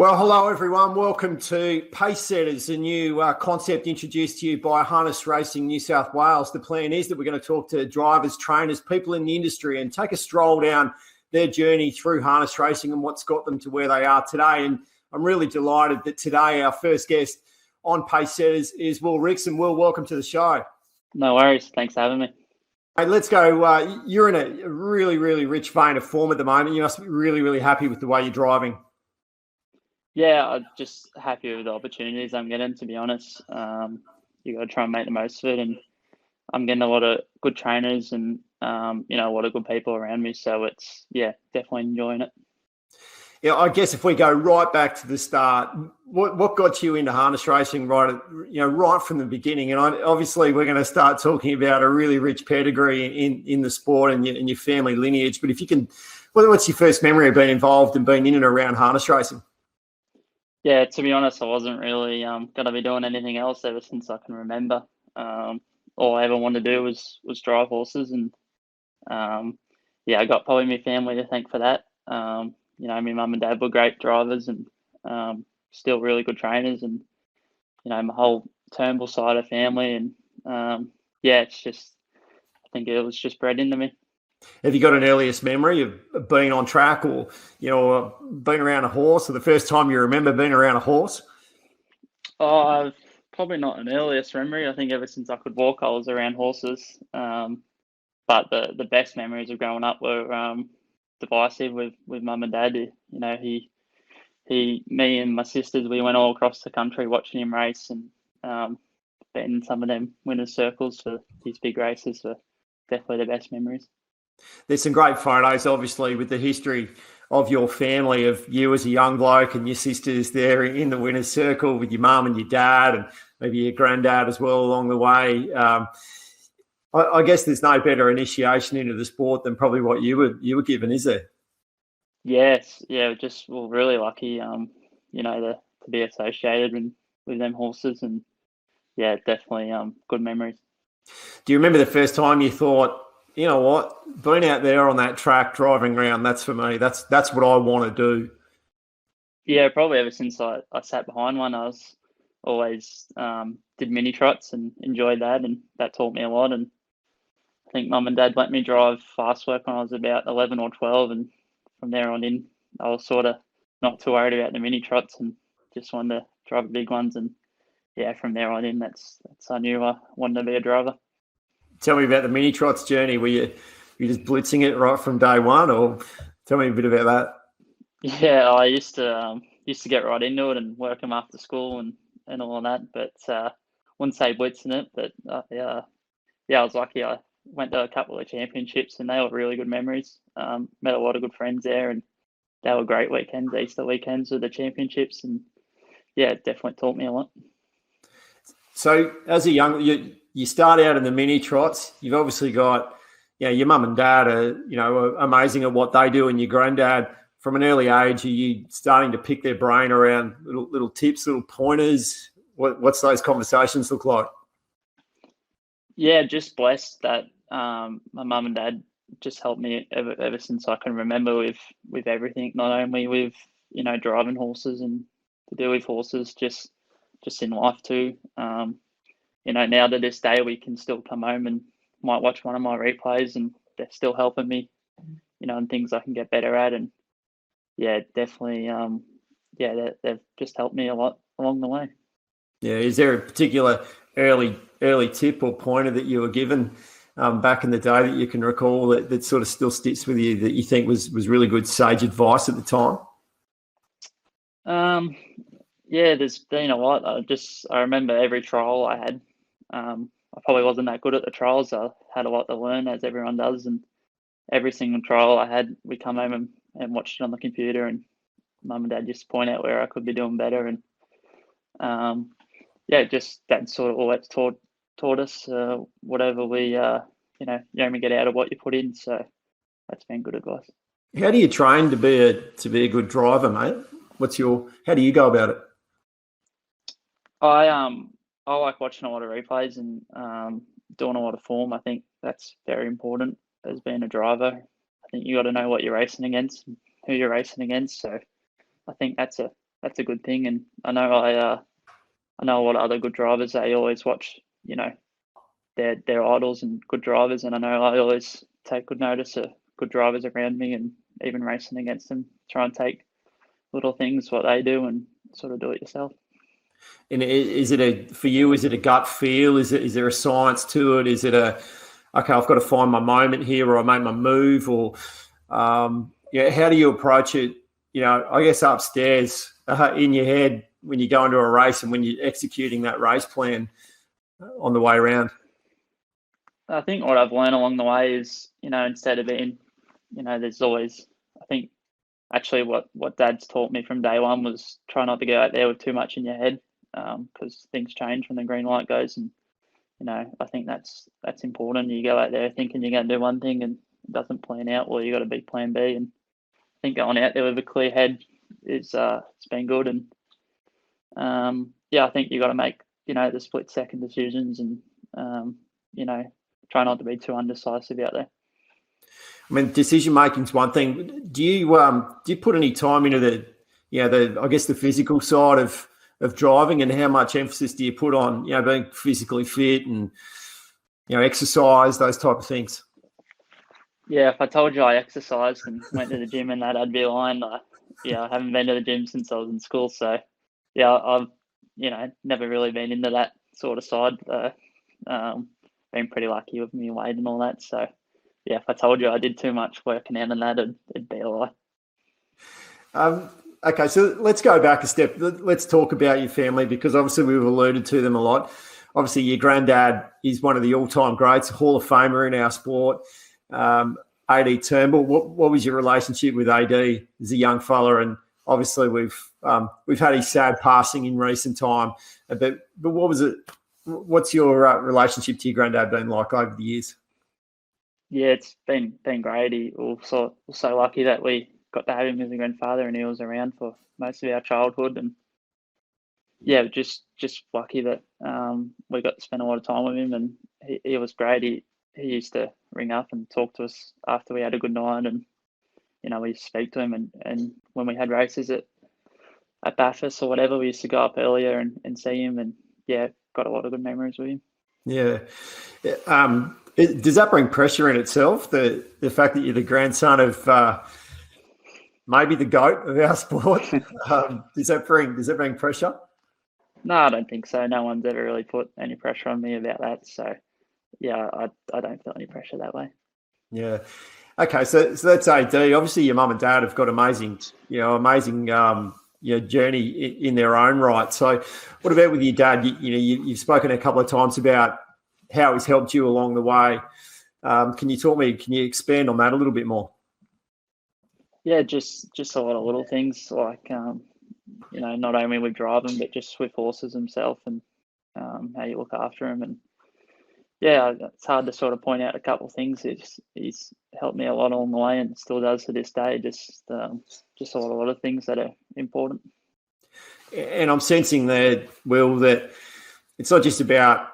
Well, hello everyone. Welcome to Pacesetters, a new concept introduced to you by Harness Racing New South Wales. The plan is that we're going to talk to drivers, trainers, people in the industry and take a stroll down their journey through harness racing and what's got them to where they are today. And I'm really delighted that today our first guest on Pacesetters is Will Rixon. Will, welcome to the show. No worries. Thanks for having me. Hey, let's go. You're in a really, really rich vein of form at the moment. You must be really, really happy with the way you're driving. Yeah, I'm just happy with the opportunities I'm getting, to be honest. You got to try and make the most of it. And I'm getting a lot of good trainers and, a lot of good people around me. So it's, definitely enjoying it. Yeah, I guess if we go right back to the start, what got you into harness racing right from the beginning? And obviously we're going to start talking about a really rich pedigree in the sport and your family lineage. But if you can, what's your first memory of being involved and being in and around harness racing? Yeah, to be honest, I wasn't really going to be doing anything else ever since I can remember. All I ever wanted to do was drive horses, and I got probably my family to thank for that. My mum and dad were great drivers and still really good trainers, and my whole Turnbull side of family, and it's just, I think it was just bred into me. Have you got an earliest memory of being on track or, being around a horse, or the first time you remember being around a horse? Oh, I've probably not an earliest memory. I think ever since I could walk, I was around horses. But the best memories of growing up were divisive with mum and dad. Me and my sisters, we went all across the country watching him race and betting some of them winners' circles for these big races. So definitely the best memories. There's some great photos, obviously, with the history of your family, of you as a young bloke and your sisters there in the winner's circle with your mum and your dad and maybe your granddad as well along the way. I guess there's no better initiation into the sport than probably what you were given, is there? Yes, just really lucky, to be associated with them horses, and definitely good memories. Do you remember the first time you thought, you know what, being out there on that track, driving around, that's for me. That's what I want to do. Yeah, probably ever since I sat behind one, I was always did mini trots and enjoyed that, and that taught me a lot. And I think mum and dad let me drive fast work when I was about 11 or 12, and from there on in, I was sort of not too worried about the mini trots and just wanted to drive the big ones. And from there on in, that's I knew I wanted to be a driver. Tell me about the mini trots journey. Were you just blitzing it right from day one, or tell me a bit about that? Yeah, I used to get right into it and work them after school and all of that. But wouldn't say blitzing it, but I was lucky. I went to a couple of championships and they were really good memories. Met a lot of good friends there, and they were great weekends, Easter weekends with the championships, and it definitely taught me a lot. So as a young, you start out in the mini trots. You've obviously got, your mum and dad are, amazing at what they do, and your granddad. From an early age, are you starting to pick their brain around little tips, little pointers? What's those conversations look like? Yeah, just blessed that my mum and dad just helped me ever since I can remember with everything, not only with driving horses and to do with horses, just in life too. Now to this day, we can still come home and might watch one of my replays, and they're still helping me, and things I can get better at. And definitely, they've just helped me a lot along the way. Yeah, is there a particular early tip or pointer that you were given back in the day that you can recall that sort of still sticks with you, that you think was really good sage advice at the time? There's been a lot. I remember every trial I had. I probably wasn't that good at the trials. I had a lot to learn, as everyone does, and every single trial I had, we come home and watched it on the computer, and mum and dad just point out where I could be doing better. And just that sort of always taught us whatever we you only get out of what you put in. So that's been good advice. How do you train to be a good driver, mate? How do you go about it? I like watching a lot of replays and doing a lot of form. I think that's very important as being a driver. I think you got to know what you're racing against, who you're racing against. So I think that's a that's a good thing. And I know I know a lot of other good drivers. They always watch, you know, their idols and good drivers, and I know I always take good notice of good drivers around me, and even racing against them, try and take little things what they do and sort of do it yourself. And is it for you? Is it a gut feel? Is there a science to it? Is it okay, I've got to find my moment here, or I make my move, or how do you approach it? You know, I guess upstairs in your head when you go into a race and when you're executing that race plan on the way around. I think what I've learned along the way is, you know, instead of being, you know, there's always, I think actually what Dad's taught me from day one was try not to go out there with too much in your head, because things change when the green light goes. And, you know, I think that's important. You go out there thinking you're going to do one thing and it doesn't plan out, well, you got to be plan B. And I think going out there with a clear head is it's been good. And I think you got to make, you know, the split second decisions, and you know, try not to be too undecisive out there. I mean, decision making is one thing. Do you put any time into the physical side of driving, and how much emphasis do you put on, you know, being physically fit and, you know, exercise, those type of things? Yeah, if I told you I exercised and went to the gym and that, I'd be lying. I haven't been to the gym since I was in school, so yeah, I've, you know, never really been into that sort of side. Been pretty lucky with me weight and all that. So yeah, if I told you I did too much working out and that, it'd be a lie. Okay, so let's go back a step. Let's talk about your family, because obviously we've alluded to them a lot. Obviously, your granddad is one of the all-time greats, Hall of Famer in our sport. AD Turnbull. What was your relationship with AD as a young fella? And obviously we've had his sad passing in recent time. But what was it? What's your relationship to your granddad been like over the years? Yeah, it's been great. We're so lucky that we got to have him as a grandfather, and he was around for most of our childhood. And yeah, just lucky that we got to spend a lot of time with him, and he was great. He used to ring up and talk to us after we had a good night, and, you know, we used to speak to him, and when we had races at Bathurst or whatever, we used to go up earlier and see him, and yeah, got a lot of good memories with him. Yeah. Does that bring pressure in itself, the fact that you're the grandson of maybe the GOAT of our sport? Does that bring pressure? No, I don't think so. No one's ever really put any pressure on me about that. So yeah, I don't feel any pressure that way. Yeah. Okay, so that's AD. Obviously, your mum and dad have got amazing journey in their own right. So, what about with your dad? You've spoken a couple of times about how he's helped you along the way. Can you expand on that a little bit more? Yeah, just a lot of little things, like not only with driving, but just with horses himself, and how you look after him. And yeah, it's hard to sort of point out a couple of things. He's helped me a lot along the way, and still does to this day. Just a lot of things that are important. And I'm sensing there, Will, that it's not just about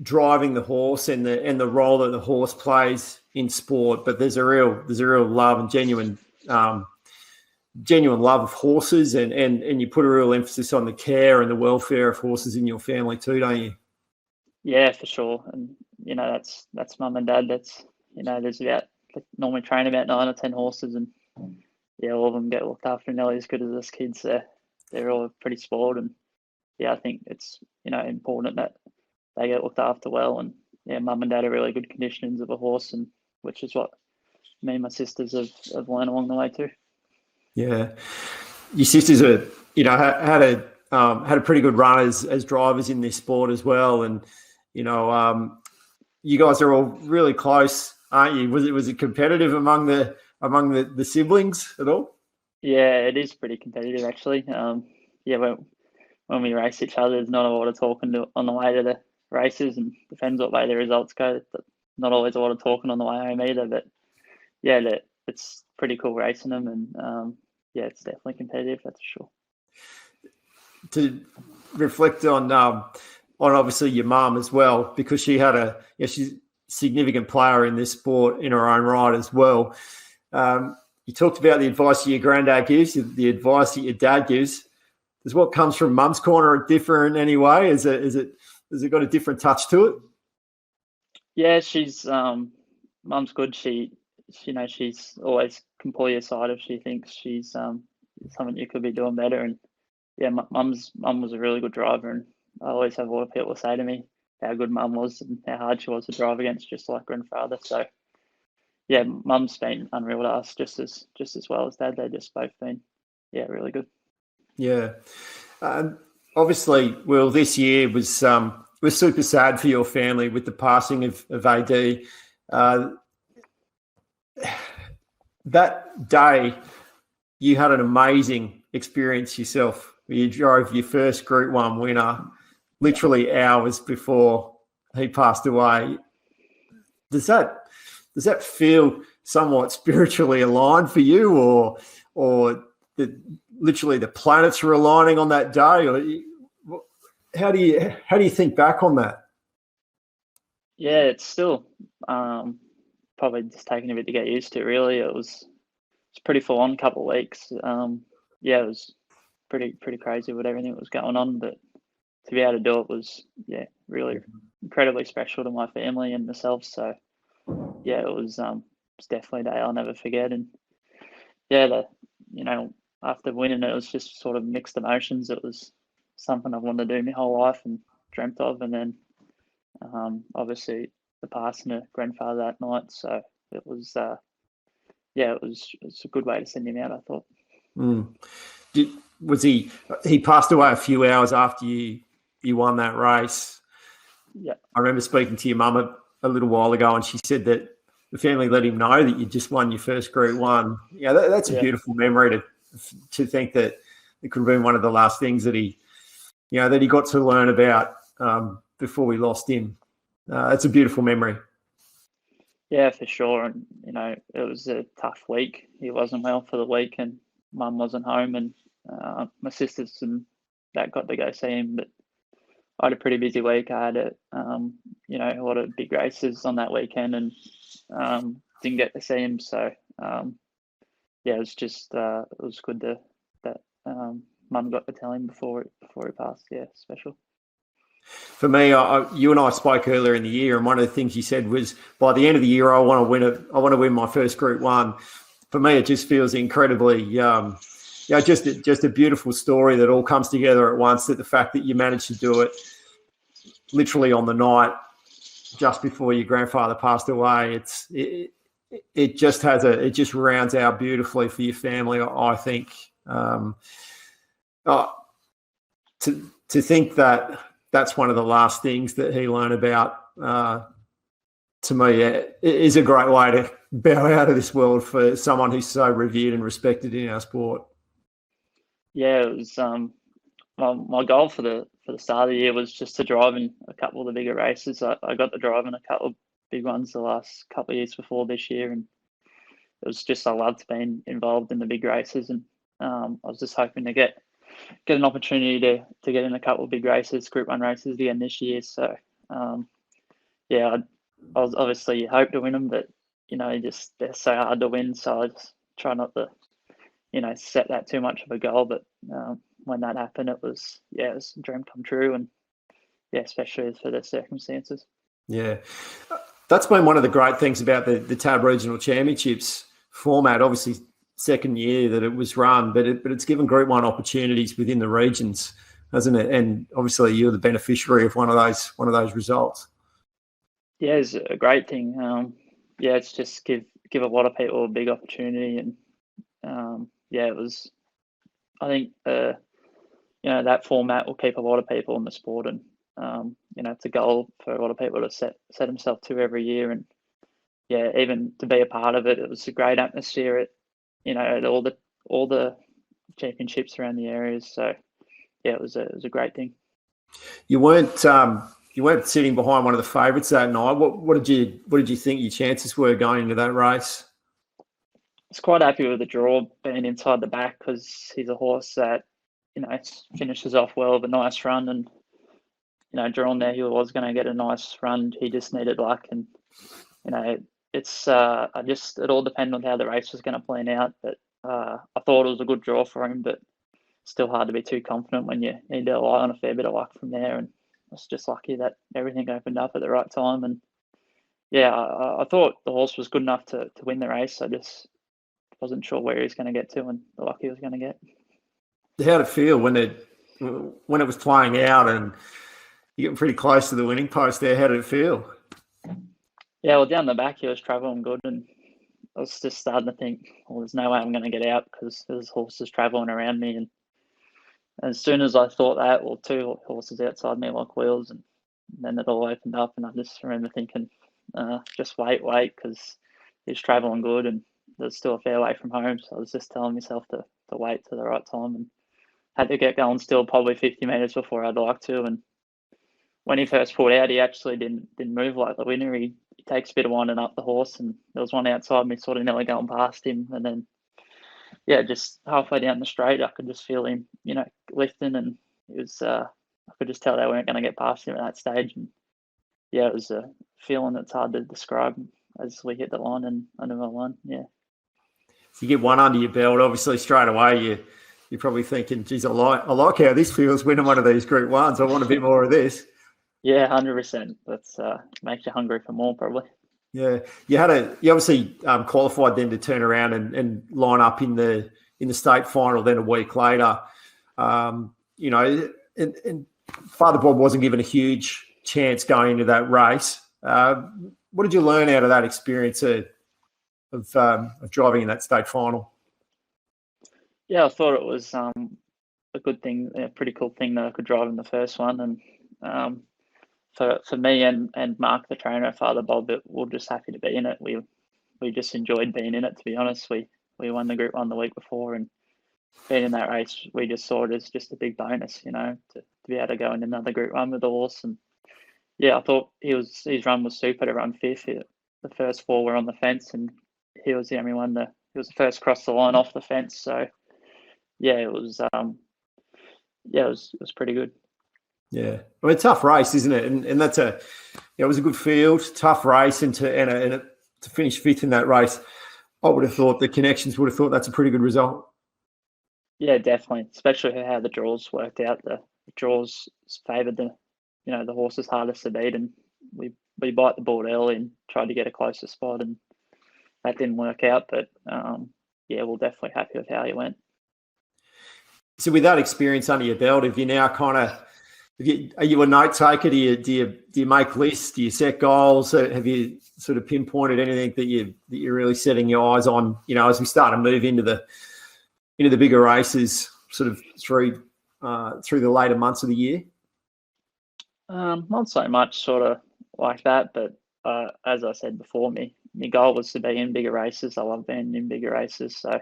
driving the horse and the role that the horse plays in sport, but there's a real love and genuine love of horses, and you put a real emphasis on the care and the welfare of horses in your family too, don't you? Yeah, for sure. And that's mum and dad. There's normally train about 9 or 10 horses, and yeah, all of them get looked after nearly as good as us kids. They're all pretty spoiled, and yeah, I think it's important that they get looked after well. And yeah, mum and dad are really good conditions of a horse, and which is what me and my sisters have learned along the way too. Yeah, your sisters are had a pretty good run as drivers in this sport as well, and you guys are all really close, aren't you? Was it competitive among the siblings at all? Yeah, it is pretty competitive actually. When we race each other, there's not a lot of talking on the way to the races, and depends what way the results go. Not always a lot of talking on the way home either, but yeah, it's pretty cool racing them, and it's definitely competitive, that's for sure. To reflect on obviously your mum as well, because she had she's a significant player in this sport in her own right as well. you talked about the advice your granddad gives, the advice that your dad gives. Does what comes from Mum's Corner differ in any way? Has it got a different touch to it? Yeah, she's Mum's good. She's always can pull you aside if she thinks she's something you could be doing better. And yeah, mum was a really good driver, and I always have a lot of people say to me how good Mum was and how hard she was to drive against, just like grandfather. So yeah, Mum's been unreal to us, just as well as Dad. They just both been really good. Yeah, obviously, Will, this year was super sad for your family with the passing of AD. That day, you had an amazing experience yourself. You drove your first Group 1 winner literally hours before he passed away. Does that feel somewhat spiritually aligned for you, or literally the planets were aligning on that day? Or how do you think back on that? Yeah, it's still probably just taking a bit to get used to. Really, it's pretty full on couple of weeks. Yeah, it was pretty crazy with everything that was going on, but to be able to do it was really incredibly special to my family and myself. So yeah, it was definitely a day I'll never forget. And yeah, after winning it was just sort of mixed emotions. It was something I've wanted to do my whole life and dreamt of, and then obviously the passing of grandfather that night. So it was it was a good way to send him out, I thought. Was he passed away a few hours after you won that race? Yeah, I remember speaking to your mum a little while ago, and she said that the family let him know that you just won your first Group 1. Yeah, that's a beautiful memory to think that it could have been one of the last things that he got to learn about before we lost him. It's a beautiful memory. Yeah, for sure. And it was a tough week. He wasn't well for the week, and Mum wasn't home, and my sisters and that got to go see him. But I had a pretty busy week. I had a lot of big races on that weekend, and didn't get to see him. So it was just it was good that Mum got to tell him before he passed. Yeah, special. For me, you and I spoke earlier in the year, and one of the things you said was, by the end of the year, I want to win my first Group 1. For me, it just feels incredibly, just a beautiful story that all comes together at once. That the fact that you managed to do it literally on the night just before your grandfather passed away, it just rounds out beautifully for your family, I think. To think that that's one of the last things that he learned about, to me, it is a great way to bow out of this world for someone who's so revered and respected in our sport. Yeah, it was my goal for the start of the year was just to drive in a couple of the bigger races. I got to drive in a couple of big ones the last couple of years before this year, and it was just I loved being involved in the big races, and I was just hoping to get an opportunity to get in a couple of big races, Group 1 races again this year. So I was obviously hope to win them, but they're so hard to win. So I just try not to set that too much of a goal. But when that happened, it was a dream come true, and especially for the circumstances. Yeah, that's been one of the great things about the TAB Regional Championships format. Obviously, second year that it was run, but it's given Group 1 opportunities within the regions, hasn't it? And obviously, you're the beneficiary of one of those results. Yeah, it's a great thing. It's just give a lot of people a big opportunity, and it was. I think that format will keep a lot of people in the sport, and it's a goal for a lot of people to set themselves to every year, and even to be a part of it. It was a great atmosphere at all the championships around the areas. So it was a great thing. You weren't sitting behind one of the favourites that night. What did you think your chances were going into that race? I was quite happy with the draw being inside the back, because he's a horse that finishes off well with a nice run, and drawn there he was going to get a nice run. He just needed luck, and it all depended on how the race was going to plan out. But I thought it was a good draw for him, but still hard to be too confident when you need to rely on a fair bit of luck from there. And I was just lucky that everything opened up at the right time. And yeah, I thought the horse was good enough to win the race. I just wasn't sure where he was going to get to and the luck he was going to get. How'd it feel when it was playing out and you're getting pretty close to the winning post there? How did it feel? Yeah, well, down the back he was travelling good, and I was just starting to think, well, there's no way I'm going to get out because there's horses travelling around me. And as soon as I thought that, well, two horses outside me like wheels, and then it all opened up, and I just remember thinking, just wait, because he's travelling good, and there's still a fair way from home. So I was just telling myself to wait to the right time, and had to get going still probably 50 metres before I'd like to. And when he first pulled out, he actually didn't move like the winner. He takes a bit of winding up the horse, and there was one outside me sort of nearly going past him. And then, yeah, just halfway down the straight, I could just feel him, lifting, and it was, I could just tell they weren't going to get past him at that stage. And yeah, it was a feeling that's hard to describe as we hit the line and under the line. Yeah. So you get one under your belt, obviously straight away you're probably thinking, geez, I like how this feels winning one of these Group 1s. I want a bit more of this. Yeah, 100%. That's makes you hungry for more, probably. Yeah, you obviously qualified then to turn around and line up in the state final. Then a week later, and Father Bob wasn't given a huge chance going into that race. What did you learn out of that experience of driving in that state final? Yeah, I thought it was a good thing, a pretty cool thing that I could drive in the first one. And for me and Mark, the trainer, Father Bob, we're just happy to be in it. We just enjoyed being in it, to be honest. We won the Group 1 the week before, and being in that race, we just saw it as just a big bonus, to be able to go in another Group 1 with the horse. And yeah, I thought his run was super to run fifth. The first four were on the fence, and he was the only one he was the first across the line off the fence. So yeah, it was it was pretty good. Yeah, well, a tough race, isn't it? And that's it was a good field, tough race, and to finish fifth in that race, I would have thought the connections would have thought that's a pretty good result. Yeah, definitely, especially how the draws worked out. The draws favoured the horses hardest to beat, and we bite the board early and tried to get a closer spot, and that didn't work out. But we're definitely happy with how he went. So with that experience under your belt, have you now are you a note taker? Do you make lists? Do you set goals? Have you sort of pinpointed anything that you're really setting your eyes on? As we start to move into the bigger races, sort of through the later months of the year. Not so much sort of like that, but as I said before, my goal was to be in bigger races. I love being in bigger races, so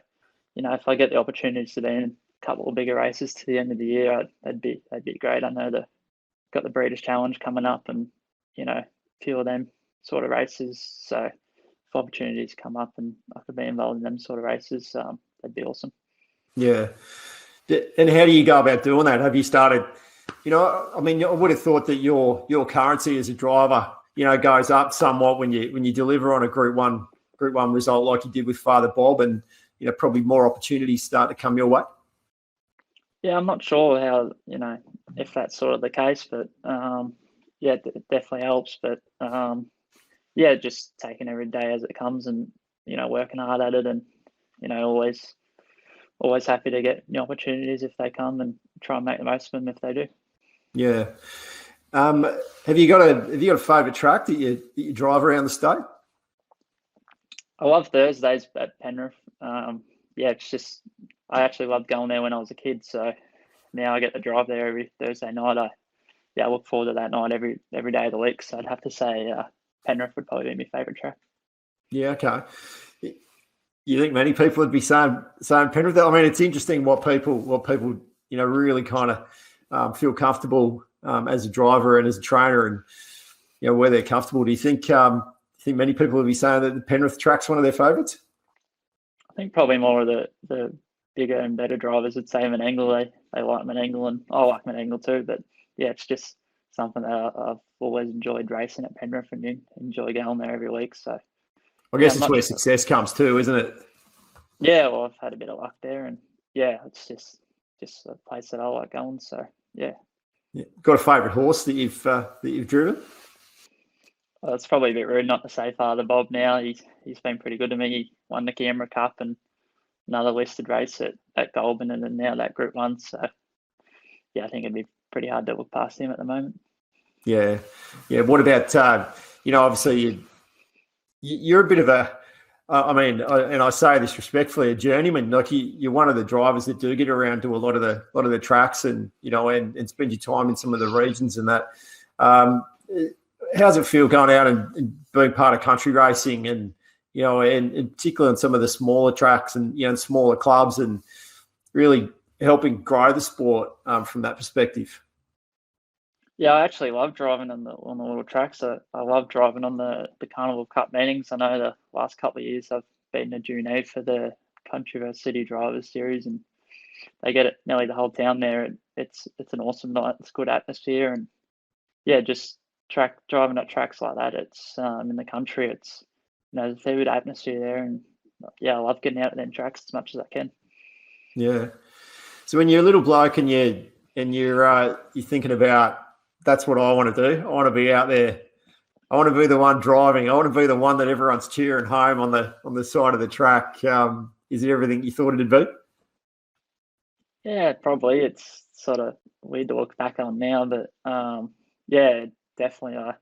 if I get the opportunities to be in a couple of bigger races to the end of the year, that'd be great. I know got the Breeders' Challenge coming up, and a few of them sort of races. So if opportunities come up and I could be involved in them sort of races, that'd be awesome. Yeah, and how do you go about doing that? Have you started? I would have thought that your currency as a driver, goes up somewhat when you deliver on a Group 1 result like you did with Father Bob, and probably more opportunities start to come your way. Yeah, I'm not sure how if that's sort of the case, but it definitely helps. But just taking every day as it comes, and working hard at it, and always happy to get new opportunities if they come, and try and make the most of them if they do. Yeah. Have you got a favourite track that you drive around the state? I love Thursdays at Penrith. It's just I actually loved going there when I was a kid, so now I get to drive there every Thursday night. I look forward to that night every day of the week. So I'd have to say Penrith would probably be my favourite track. Yeah, okay. You think many people would be saying Penrith? I mean, it's interesting what people really kind of feel comfortable as a driver and as a trainer, and where they're comfortable. Do you think many people would be saying that the Penrith track's one of their favourites? I think probably more of the bigger and better drivers would say Menangle. They like Menangle, and I like Menangle too. But yeah, it's just something that I've always enjoyed racing at Penrith, and enjoy going there every week. So I guess it's where success comes too, isn't it? Yeah, well, I've had a bit of luck there, and yeah, it's just a place that I like going. So yeah. Got a favourite horse that you've driven? Well, it's probably a bit rude not to say Father Bob now. He's been pretty good to me. He won the Canberra Cup and another listed race at Goulburn, and then now that Group 1. So yeah, I think it'd be pretty hard to look past him at the moment. Yeah. What about obviously you're a bit of a, and I say this respectfully, a journeyman. Like you're one of the drivers that do get around to a lot of the tracks, and and spend your time in some of the regions and that. How's it feel going out and being part of country racing, and and particularly on some of the smaller tracks and smaller clubs, and really helping grow the sport from that perspective? Yeah, I actually love driving on the little tracks. I love driving on the Carnival Cup meetings. I know the last couple of years I've been a junior for the Country vs City Drivers Series, and they get it nearly the whole town there. It's an awesome night. It's good atmosphere, and yeah, just driving at tracks like that. It's in the country. It's there's a fair bit of atmosphere there, and yeah, I love getting out of them tracks as much as I can. Yeah. So when you're a little bloke and you're thinking about, that's what I want to do. I want to be out there. I want to be the one driving. I want to be the one that everyone's cheering home on the side of the track. Is it everything you thought it'd be? Yeah, probably. It's sort of weird to look back on now, but yeah, definitely. I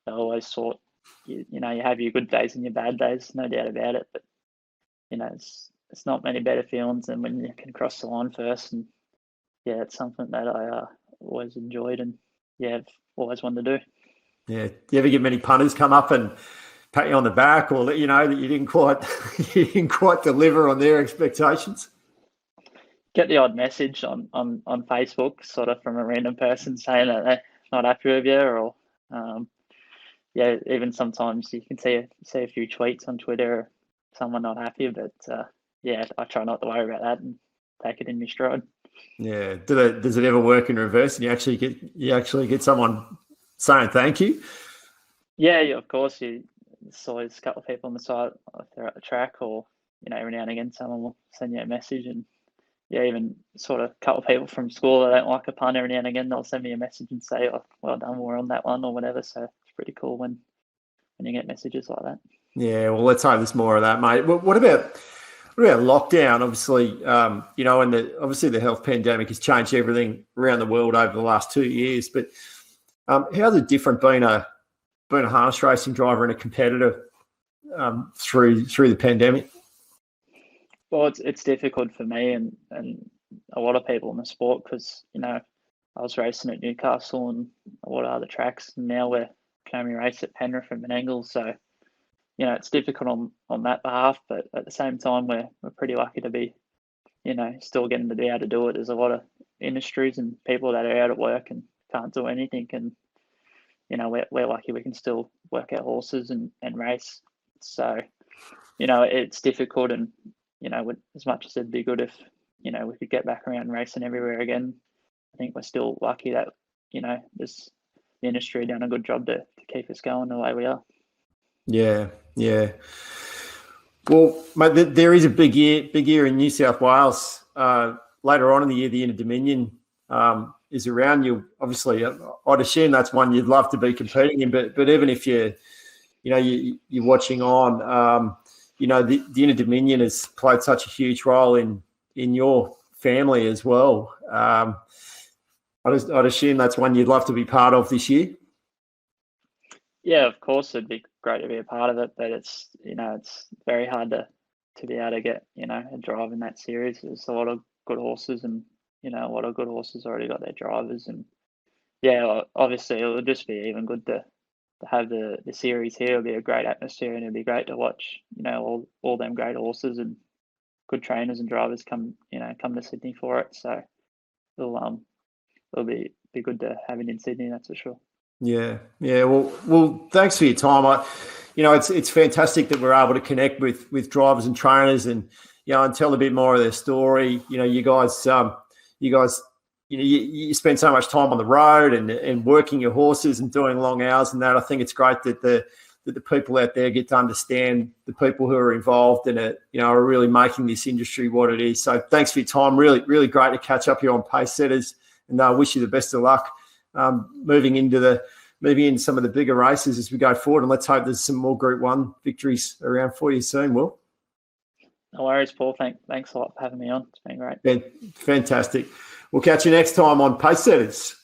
always thought you have your good days and your bad days, no doubt about it. But it's not many better feelings than when you can cross the line first, and yeah, it's something that I always enjoyed, and yeah, I've always wanted to do. Yeah. Do you ever get many punters come up and pat you on the back, or let you know that you didn't quite deliver on their expectations? Get the odd message on Facebook, sort of from a random person saying that they're not happy with you, or yeah, even sometimes you can see a few tweets on Twitter, or someone not happy, but yeah, I try not to worry about that and take it in my stride. Yeah. Does it ever work in reverse, and you actually get someone saying thank you? Yeah, of course. There's always a couple of people on the side if they're at the track, or every now and again someone will send you a message, and yeah, even sort of a couple of people from school that don't like a punt, every now and again they'll send me a message and say, "Oh, well done, we're on that one," or whatever. So it's pretty cool when you get messages like that. Yeah, well, let's hope there's more of that, mate. What about lockdown? Obviously, and obviously the health pandemic has changed everything around the world over the last 2 years. But how's it different being a harness racing driver and a competitor through the pandemic? Well, it's difficult for me and a lot of people in the sport, because I was racing at Newcastle and a lot of other tracks, and now we can only race at Penrith and Menangle. So it's difficult on that behalf, but at the same time we're pretty lucky to be still getting to be able to do it. There's a lot of industries and people that are out at work and can't do anything, and we're lucky we can still work our horses and race. So it's difficult, and as much as it'd be good if we could get back around racing everywhere again, I think we're still lucky that there's the industry done a good job to keep us going the way we are. Yeah. Well, mate, there is a big year in New South Wales. Later on in the year, the Inter-Dominion is around. You obviously, I'd assume that's one you'd love to be competing in. But even if you're watching on, the Inter-Dominion has played such a huge role in your family as well. I'd assume that's one you'd love to be part of this year. Yeah, of course, it'd be great to be a part of it, but it's very hard to be able to get a drive in that series. There's a lot of good horses, and a lot of good horses already got their drivers, and yeah, obviously it would just be even good to have the series here. It'll be a great atmosphere, and it'd be great to watch all them great horses and good trainers and drivers come to Sydney for it. So it'll be good to have it in Sydney, that's for sure. Yeah. Well, thanks for your time. It's fantastic that we're able to connect with drivers and trainers, and and tell a bit more of their story. You guys, you spend so much time on the road and working your horses and doing long hours and that. I think it's great that the that the people out there get to understand the people who are involved in it, are really making this industry what it is. So thanks for your time. Really, really great to catch up here on Pacesetters, and I wish you the best of luck moving into some of the bigger races as we go forward. And let's hope there's some more Group 1 victories around for you soon, Will. No worries, Paul. Thanks a lot for having me on. It's been great. Fantastic. We'll catch you next time on Pacesetters.